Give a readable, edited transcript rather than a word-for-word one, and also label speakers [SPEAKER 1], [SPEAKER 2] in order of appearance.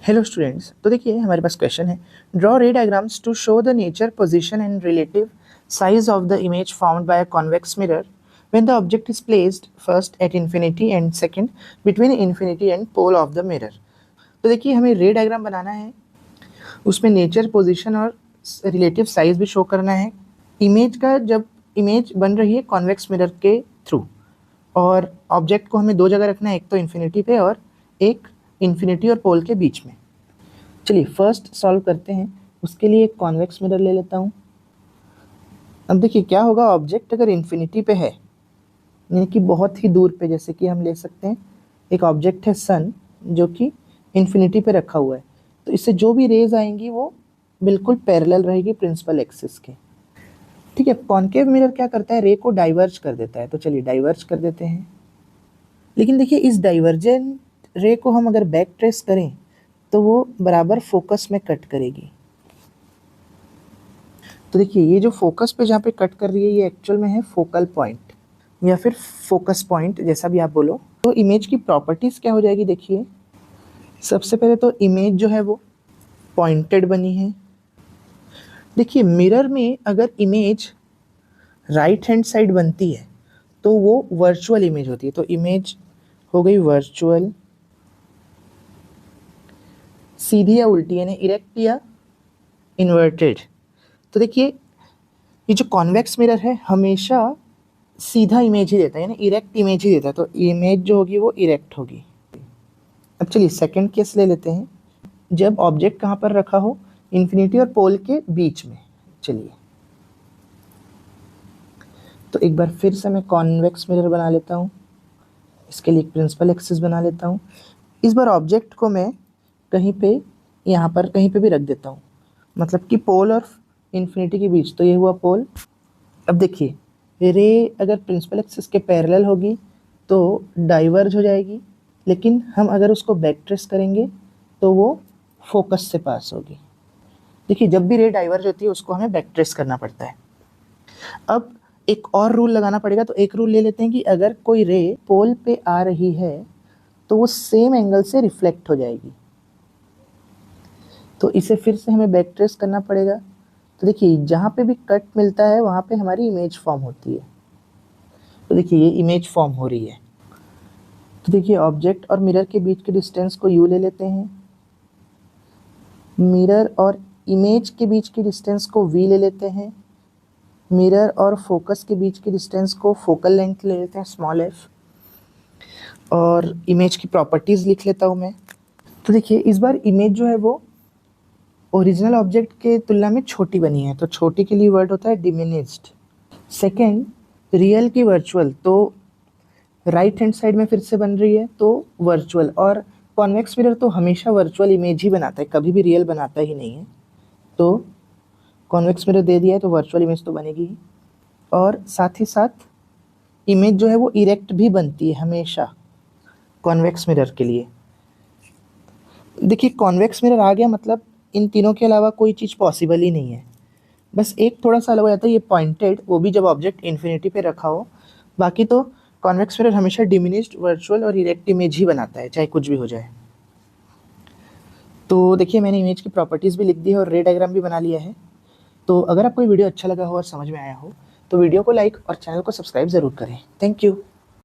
[SPEAKER 1] Hello students, तो देखिए हमारे पास क्वेश्चन है, draw ray diagrams to show the nature, position and relative size of the image found by a convex mirror when the object is placed first at infinity and second between infinity and pole of the mirror. तो देखिए हमें ray diagram बनाना है, उसमें nature, position और relative size भी show करना है इमेज का, जब इमेज बन रही है कॉन्वेक्स मिरर के थ्रू। और ऑब्जेक्ट को हमें दो जगह रखना है, एक तो इन्फिनिटी पे और एक इन्फिनिटी और पोल के बीच में। चलिए फर्स्ट सॉल्व करते हैं। उसके लिए एक कॉन्वेक्स मिरर ले लेता हूँ। अब देखिए क्या होगा, ऑब्जेक्ट अगर इन्फिनिटी पे है यानी कि बहुत ही दूर पे, जैसे कि हम ले सकते हैं एक ऑब्जेक्ट है सन जो कि इन्फिनिटी पे रखा हुआ है, तो इससे जो भी रेज आएंगी वो बिल्कुल पैरेलल रहेगी प्रिंसिपल एक्सिस के। ठीक है, कॉन्केव मिरर क्या करता है, रे को डाइवर्ज कर देता है। तो चलिए डाइवर्ज कर देते हैं। लेकिन देखिए इस डाइवर्जेंट रे को हम अगर बैक ट्रेस करें तो वो बराबर फोकस में कट करेगी। तो देखिए ये जो फोकस पे जहाँ पे कट कर रही है ये एक्चुअल में है फोकल पॉइंट या फिर फोकस पॉइंट, जैसा भी आप बोलो। तो इमेज की प्रॉपर्टीज क्या हो जाएगी, देखिए सबसे पहले तो इमेज जो है वो पॉइंटेड बनी है। देखिए मिरर में अगर इमेज राइट हैंड साइड बनती है तो वो वर्चुअल इमेज होती है। तो इमेज हो गई वर्चुअल, सीधी या उल्टी, यानी इरेक्ट या इन्वर्टेड। तो देखिए ये जो कॉन्वेक्स मिरर है हमेशा सीधा इमेज ही देता है, यानी इरेक्ट इमेज ही देता है। तो इमेज जो होगी वो इरेक्ट होगी। अब चलिए सेकंड केस ले लेते हैं, जब ऑब्जेक्ट कहाँ पर रखा हो, इन्फिनिटी और पोल के बीच में। चलिए तो एक बार फिर से मैं कॉन्वेक्स मिरर बना लेता हूँ। इसके लिए एक प्रिंसिपल एक्सिस बना लेता हूँ। इस बार ऑब्जेक्ट को मैं कहीं पे, यहाँ पर कहीं पे भी रख देता हूँ, मतलब कि पोल और इन्फिनिटी के बीच। तो ये हुआ पोल। अब देखिए रे अगर प्रिंसिपल एक्सिस के पैरेलल होगी तो डाइवर्ज हो जाएगी, लेकिन हम अगर उसको बैक ट्रेस करेंगे तो वो फोकस से पास होगी। देखिए जब भी रे डाइवर्ज होती है उसको हमें बैक ट्रेस करना पड़ता है। अब एक और रूल लगाना पड़ेगा। तो एक रूल ले लेते हैं कि अगर कोई रे पोल पे आ रही है तो वो सेम एंगल से रिफ्लेक्ट हो जाएगी। तो इसे फिर से हमें बैक ट्रेस करना पड़ेगा। तो देखिए जहाँ पे भी कट मिलता है वहाँ पे हमारी इमेज फॉर्म होती है। तो देखिए ये इमेज फॉर्म हो रही है। तो देखिए ऑब्जेक्ट और मिरर के बीच के डिस्टेंस को यू ले लेते हैं, मिरर और इमेज के बीच की डिस्टेंस को वी ले लेते हैं, मिरर और फोकस के बीच की डिस्टेंस को फोकल लेंथ ले लेते हैं स्मॉल एफ, और इमेज की प्रॉपर्टीज़ लिख लेता हूँ मैं। तो देखिए इस बार इमेज जो है वो ओरिजिनल ऑब्जेक्ट के तुलना में छोटी बनी है, तो छोटी के लिए वर्ड होता है डिमिनिश्ड। सेकेंड, रियल की वर्चुअल, तो राइट हैंड साइड में फिर से बन रही है तो वर्चुअल। और कॉन्वेक्स मिरर तो हमेशा वर्चुअल इमेज ही बनाता है, कभी भी रियल बनाता ही नहीं है। तो कॉन्वेक्स मिरर दे दिया है तो वर्चुअल इमेज तो बनेगी ही। और साथ ही साथ इमेज जो है वो इरेक्ट भी बनती है हमेशा कॉन्वेक्स मिरर के लिए। देखिए कॉन्वेक्स मिरर आ गया, मतलब इन तीनों के अलावा कोई चीज़ पॉसिबल ही नहीं है। बस एक थोड़ा सा अलग हो जाता है, ये पॉइंटेड, वो भी जब ऑब्जेक्ट इन्फिनिटी पे रखा हो। बाकी तो कॉन्वेक्स मिरर हमेशा डिमिनिश्ड, वर्चुअल और इरेक्ट इमेज ही बनाता है, चाहे कुछ भी हो जाए। तो देखिए मैंने इमेज की प्रॉपर्टीज़ भी लिख दी है और रे डायग्राम भी बना लिया है। तो अगर आपको ये वीडियो अच्छा लगा हो और समझ में आया हो तो वीडियो को लाइक और चैनल को सब्सक्राइब ज़रूर करें। Thank you.